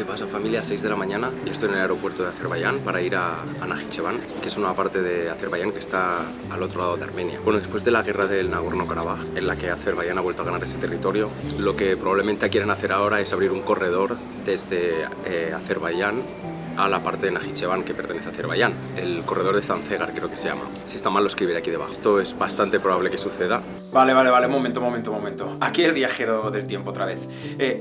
¿Qué pasa, familia? 6 de la mañana y estoy en el aeropuerto de Azerbaiyán para ir a Najicheván, que es una parte de Azerbaiyán que está al otro lado de Armenia. Bueno, después de la guerra del Nagorno-Karabaj, en la que Azerbaiyán ha vuelto a ganar ese territorio, lo que probablemente quieren hacer ahora es abrir un corredor desde Azerbaiyán a la parte de Najicheván que pertenece a Azerbaiyán, el corredor de Zanzegar creo que se llama. Si está mal lo escribiré aquí debajo. Esto es bastante probable que suceda. Vale, momento. Aquí el viajero del tiempo otra vez.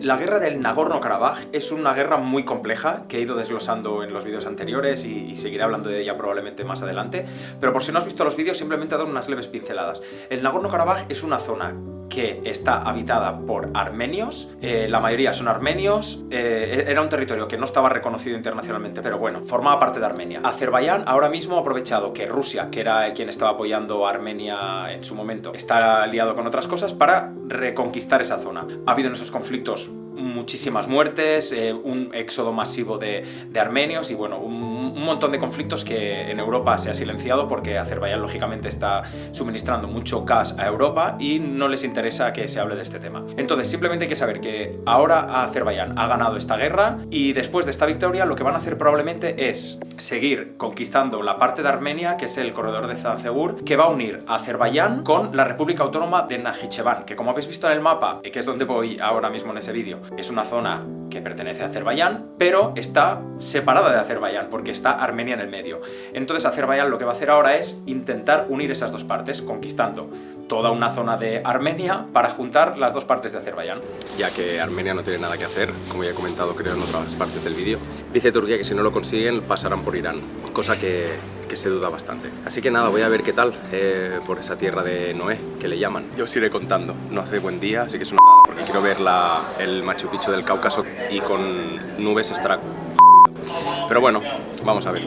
La guerra del Nagorno-Karabaj es una guerra muy compleja que he ido desglosando en los vídeos anteriores y seguiré hablando de ella probablemente más adelante, pero por si no has visto los vídeos simplemente he dado unas leves pinceladas. El Nagorno-Karabaj es una zona que está habitada por armenios, la mayoría son armenios, era un territorio que no estaba reconocido internacionalmente, pero bueno, formaba parte de Armenia. Azerbaiyán ahora mismo ha aprovechado que Rusia, que era quien estaba apoyando a Armenia en su momento, está aliado con otras cosas para reconquistar esa zona. Ha habido en esos conflictos muchísimas muertes, un éxodo masivo de armenios y bueno, un montón de conflictos que en Europa se ha silenciado porque Azerbaiyán lógicamente está suministrando mucho gas a Europa y no les interesa que se hable de este tema. Entonces simplemente hay que saber que ahora Azerbaiyán ha ganado esta guerra y después de esta victoria lo que van a hacer probablemente es seguir conquistando la parte de Armenia, que es el corredor de Zanzegur, que va a unir a Azerbaiyán con la República Autónoma de Najicheván, que como habéis visto en el mapa, que es donde voy ahora mismo en ese vídeo, es una zona que pertenece a Azerbaiyán, pero está separada de Azerbaiyán porque está Armenia en el medio. Entonces Azerbaiyán lo que va a hacer ahora es intentar unir esas dos partes, conquistando toda una zona de Armenia para juntar las dos partes de Azerbaiyán. Ya que Armenia no tiene nada que hacer, como ya he comentado creo en otras partes del vídeo, dice Turquía que si no lo consiguen pasarán por Irán, cosa que se duda bastante. Así que nada, voy a ver qué tal por esa tierra de Noé, que le llaman. Yo os iré contando. No hace buen día, así que es una tada, porque quiero ver el Machu Picchu del Cáucaso y con nubes estará jodido. Pero bueno, vamos a ver.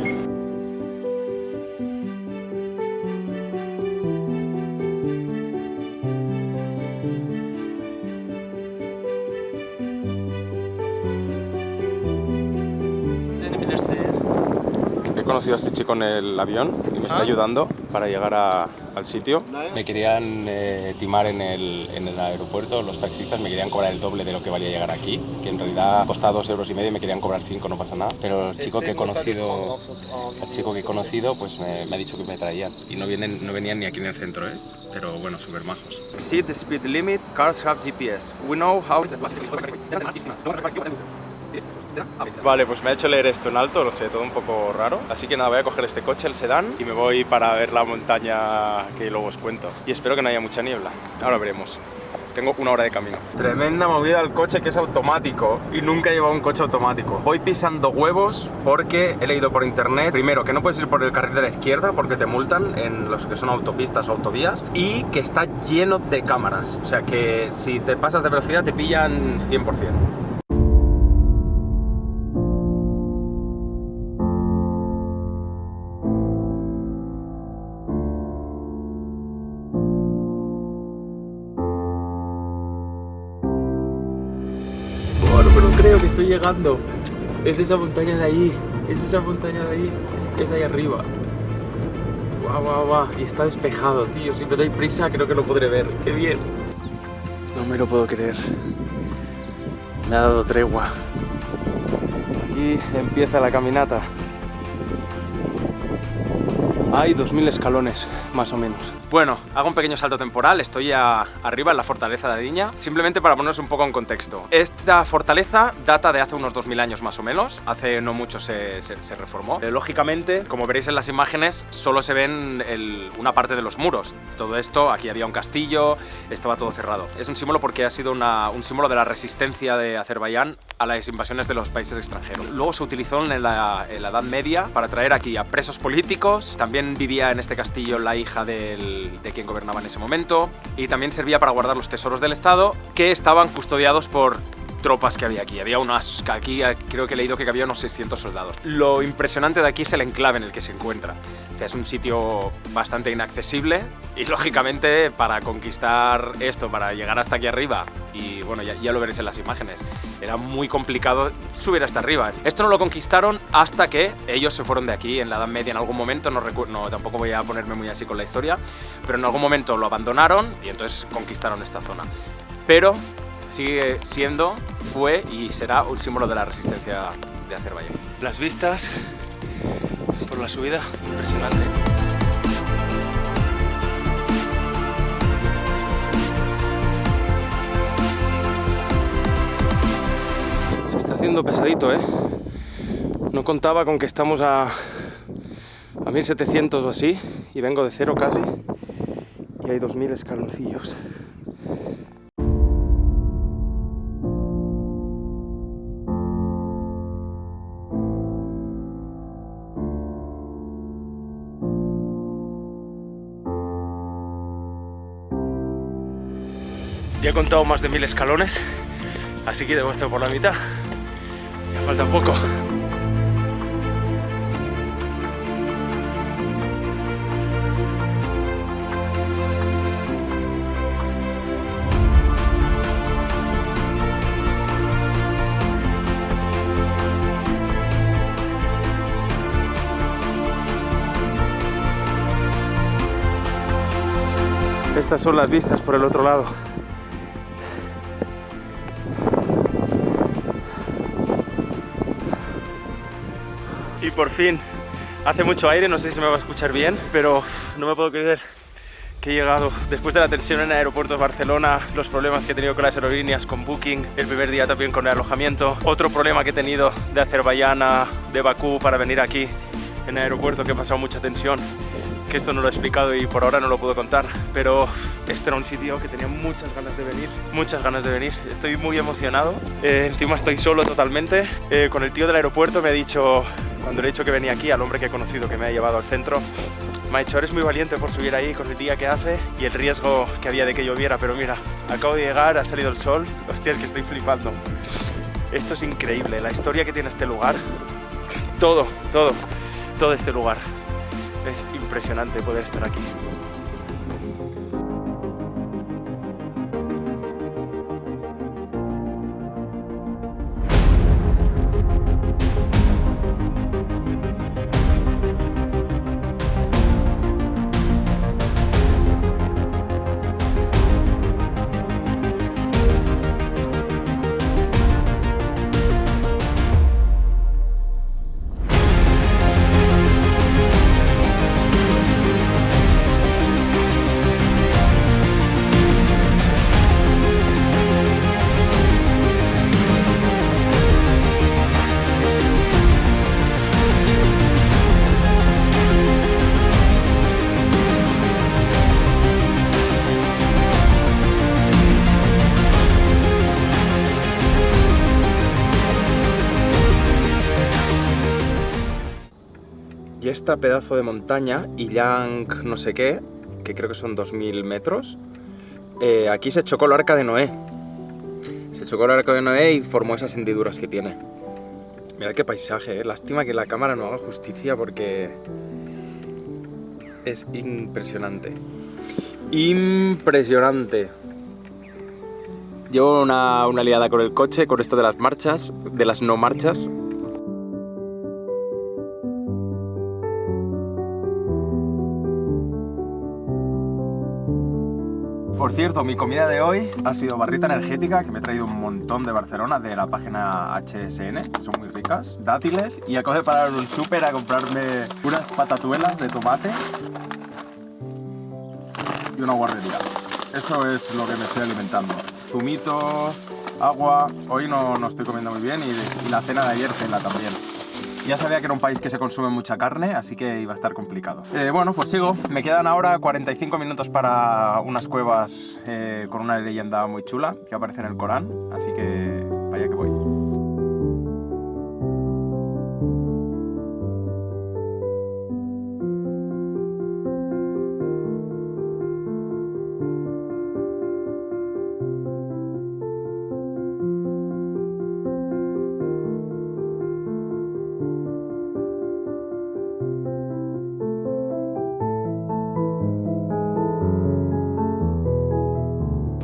He conocido a este chico en el avión y me está ayudando para llegar al sitio. Me querían timar en el aeropuerto, los taxistas me querían cobrar el doble de lo que valía llegar aquí, que en realidad costaba 2,5 euros y me querían cobrar 5, no pasa nada. Pero el chico que he conocido pues me ha dicho que me traían y no venían ni aquí en el centro, pero bueno, súper majos. Exceed the speed limit, cars have GPS. We know how... Vale, pues me ha hecho leer esto en alto, lo sé, todo un poco raro. Así que nada, voy a coger este coche, el sedán, y me voy para ver la montaña que luego os cuento. Y espero que no haya mucha niebla. Ahora veremos. Tengo 1 hora de camino. Tremenda movida al coche, que es automático y nunca he llevado un coche automático. Voy pisando huevos porque he leído por internet, primero, que no puedes ir por el carril de la izquierda porque te multan en los que son autopistas o autovías, y que está lleno de cámaras. O sea que si te pasas de velocidad te pillan 100%. Pero no creo que estoy llegando. Es esa montaña de ahí. Es ahí arriba. Guau. Y está despejado, tío. Si me doy prisa creo que lo podré ver. ¡Qué bien! No me lo puedo creer. Me ha dado tregua. Aquí empieza la caminata. Hay 2000 escalones, más o menos. Bueno, hago un pequeño salto temporal, estoy arriba en la fortaleza de Ariña, simplemente para poneros un poco en contexto. Esta fortaleza data de hace unos 2000 años más o menos, hace no mucho se reformó. Lógicamente, como veréis en las imágenes, solo se ven una parte de los muros. Todo esto, aquí había un castillo, estaba todo cerrado. Es un símbolo porque ha sido un símbolo de la resistencia de Azerbaiyán a las invasiones de los países extranjeros. Luego se utilizó en la Edad Media para traer aquí a presos políticos, también vivía en este castillo la hija de quien gobernaba en ese momento, y también servía para guardar los tesoros del Estado que estaban custodiados por tropas que había aquí. Había aquí creo que he leído que había unos 600 soldados. Lo impresionante de aquí es el enclave en el que se encuentra. O sea, es un sitio bastante inaccesible y lógicamente para conquistar esto, para llegar hasta aquí arriba, y bueno, ya lo veréis en las imágenes, era muy complicado subir hasta arriba. Esto no lo conquistaron hasta que ellos se fueron de aquí en la Edad Media en algún momento, no, tampoco voy a ponerme muy así con la historia, pero en algún momento lo abandonaron y entonces conquistaron esta zona. Pero sigue siendo, fue y será un símbolo de la resistencia de Azerbaiyán. Las vistas por la subida, impresionante. Se está haciendo pesadito, ¿eh? No contaba con que estamos a 1700 o así, y vengo de cero casi, y hay 2000 escaloncillos. Ya he contado más de 1000 escalones, así que debo estar por la mitad. Me falta poco. Estas son las vistas por el otro lado. Y por fin, hace mucho aire, no sé si se me va a escuchar bien, pero no me puedo creer que he llegado después de la tensión en aeropuertos de Barcelona, los problemas que he tenido con las aerolíneas, con Booking, el primer día también con el alojamiento, otro problema que he tenido de Azerbaiyán de Bakú para venir aquí en el aeropuerto, que he pasado mucha tensión, que esto no lo he explicado y por ahora no lo puedo contar, pero este era un sitio que tenía muchas ganas de venir, estoy muy emocionado, encima estoy solo totalmente, con el tío del aeropuerto me ha dicho, cuando le he dicho que venía aquí, al hombre que he conocido que me ha llevado al centro, me ha dicho, eres muy valiente por subir ahí con el día que hace y el riesgo que había de que lloviera, pero mira, acabo de llegar, ha salido el sol, hostia, es que estoy flipando, esto es increíble, la historia que tiene este lugar, todo este lugar. Es impresionante poder estar aquí. Y esta pedazo de montaña, Illang no sé qué, que creo que son 2000 metros, aquí se chocó el arca de Noé. Se chocó el arca de Noé y formó esas hendiduras que tiene. Mirad qué paisaje, lástima que la cámara no haga justicia porque es impresionante. Impresionante. Llevo una liada con el coche, con esto de las marchas, de las no marchas. Por cierto, mi comida de hoy ha sido barrita energética, que me he traído un montón de Barcelona, de la página HSN, que son muy ricas, dátiles, y acabo de parar en un súper a comprarme unas patatuelas de tomate y una guarrería. Eso es lo que me estoy alimentando. Zumito, agua, hoy no estoy comiendo muy bien y la cena de ayer cena también. Ya sabía que era un país que se consume mucha carne, así que iba a estar complicado. Bueno, pues sigo. Me quedan ahora 45 minutos para unas cuevas con una leyenda muy chula que aparece en el Corán, así que vaya que voy.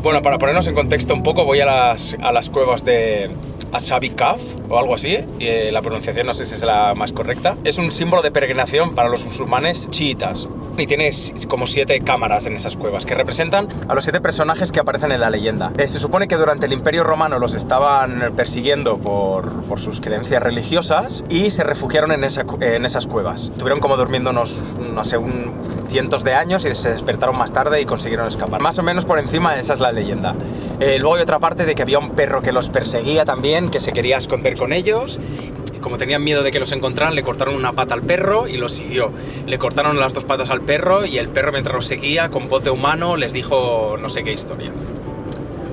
Bueno, para ponernos en contexto un poco, voy a las cuevas de Ashabi Kaf o algo así, y la pronunciación no sé si es la más correcta. Es un símbolo de peregrinación para los musulmanes chiitas y tiene como 7 cámaras en esas cuevas que representan a los 7 personajes que aparecen en la leyenda. Se supone que durante el Imperio Romano los estaban persiguiendo por sus creencias religiosas y se refugiaron en esas cuevas. Estuvieron como durmiendo unos, no sé, cientos de años y se despertaron más tarde y consiguieron escapar. Más o menos por encima, esa es la leyenda. Luego hay otra parte de que había un perro que los perseguía también, que se quería esconder con ellos. Y como tenían miedo de que los encontraran, le cortaron una pata al perro y los siguió. Le cortaron las 2 patas al perro y el perro, mientras los seguía, con voz de humano, les dijo no sé qué historia.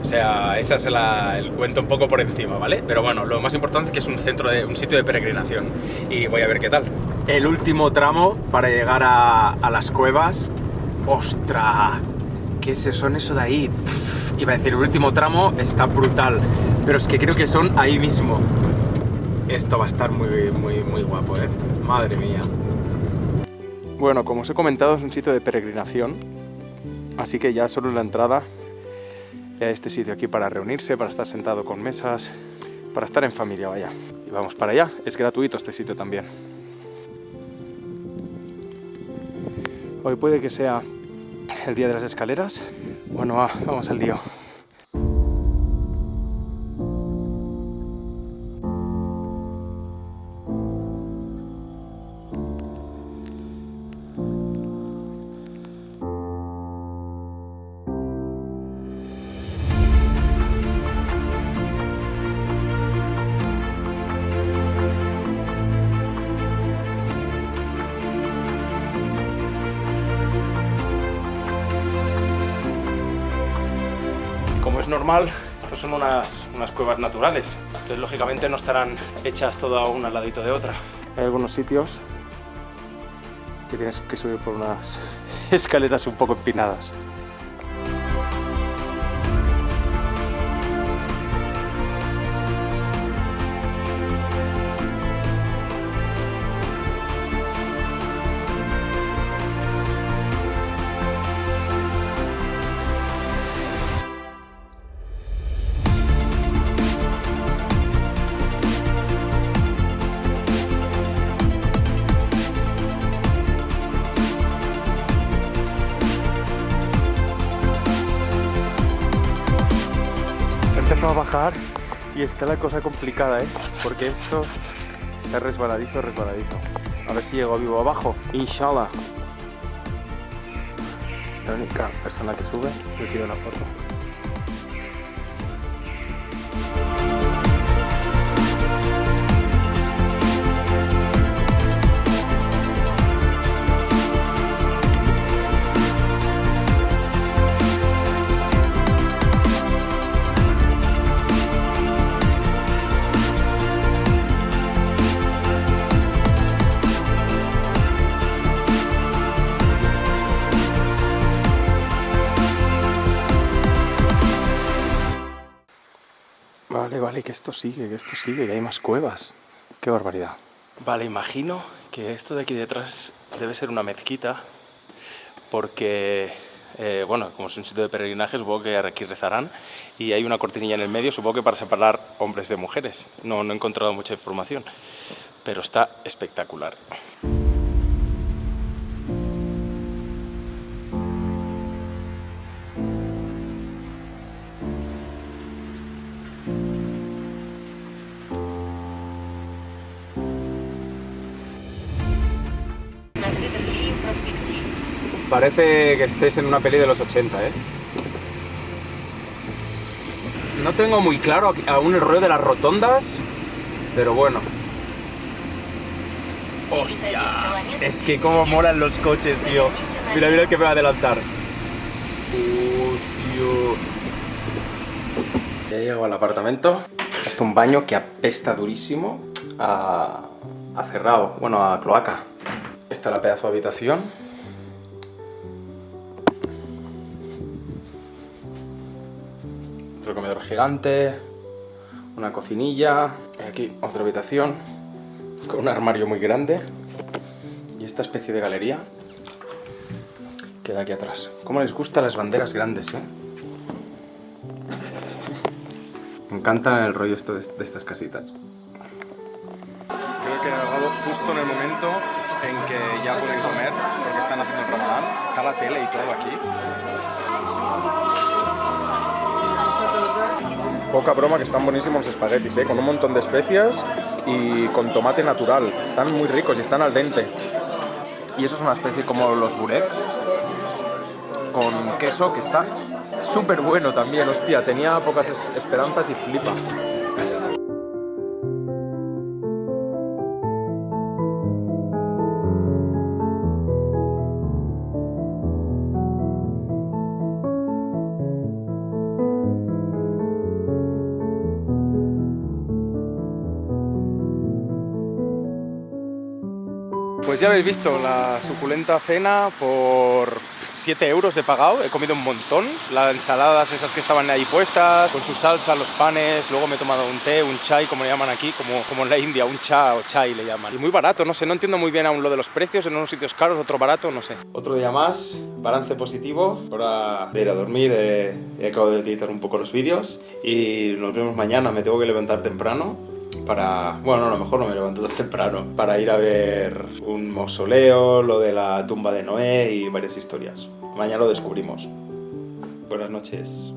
O sea, ese es el cuento un poco por encima, ¿vale? Pero bueno, lo más importante es que es un sitio de peregrinación y voy a ver qué tal. El último tramo para llegar a las cuevas. ¡Ostras! ¿Qué son eso de ahí? Iba a decir, el último tramo está brutal, pero es que creo que son ahí mismo. Esto va a estar muy, muy, muy guapo, ¿eh? Madre mía. Bueno, como os he comentado, es un sitio de peregrinación, así que ya solo la entrada a este sitio aquí para reunirse, para estar sentado con mesas, para estar en familia, vaya. Y vamos para allá, es gratuito este sitio también. Hoy puede que sea el día de las escaleras. Bueno, vamos al lío. Como es normal, estos son unas cuevas naturales, entonces lógicamente no estarán hechas todas una al ladito de otra. Hay algunos sitios que tienes que subir por unas escaleras un poco empinadas. Empezó a bajar y está la cosa complicada, porque esto está resbaladizo. A ver si llego vivo abajo, inshallah. La única persona que sube, le pido una foto. Vale, que esto sigue, que hay más cuevas. Qué barbaridad. Vale, imagino que esto de aquí detrás debe ser una mezquita, porque, bueno, como es un sitio de peregrinaje, supongo que aquí rezarán, y hay una cortinilla en el medio, supongo que para separar hombres de mujeres. No he encontrado mucha información, pero está espectacular. Parece que estés en una peli de los 80, ¿eh? No tengo muy claro aún el rollo de las rotondas, pero bueno. ¡Hostia! Es que cómo molan los coches, tío. Mira el que me va a adelantar. ¡Hostia! Ya llego al apartamento. Esto es un baño que apesta durísimo a cerrado, bueno, a cloaca. Esta es la pedazo de habitación. Otro comedor gigante, una cocinilla, y aquí otra habitación con un armario muy grande y esta especie de galería queda aquí atrás. ¿Cómo les gustan las banderas grandes, eh? Me encanta el rollo esto de estas casitas. Creo que he llegado justo en el momento en que ya pueden comer, porque están haciendo el ramadán. Está la tele y todo aquí. Poca broma que están buenísimos los espaguetis, con un montón de especias y con tomate natural. Están muy ricos y están al dente. Y eso es una especie como los bureks, con queso, que está súper bueno también. Hostia, tenía pocas esperanzas y flipa. Pues ya habéis visto la suculenta cena. Por 7 euros he pagado, he comido un montón. Las ensaladas esas que estaban ahí puestas, con su salsa, los panes, luego me he tomado un té, un chai, como le llaman aquí, como en la India, un cha o chai le llaman. Y muy barato, no sé, no entiendo muy bien aún lo de los precios, en unos sitios caros, otro barato, no sé. Otro día más, balance positivo, hora de ir a dormir, acabo de editar un poco los vídeos y nos vemos mañana, me tengo que levantar temprano. Bueno, a lo mejor no me levanto tan temprano, para ir a ver un mausoleo, lo de la tumba de Noé y varias historias. Mañana lo descubrimos. Buenas noches.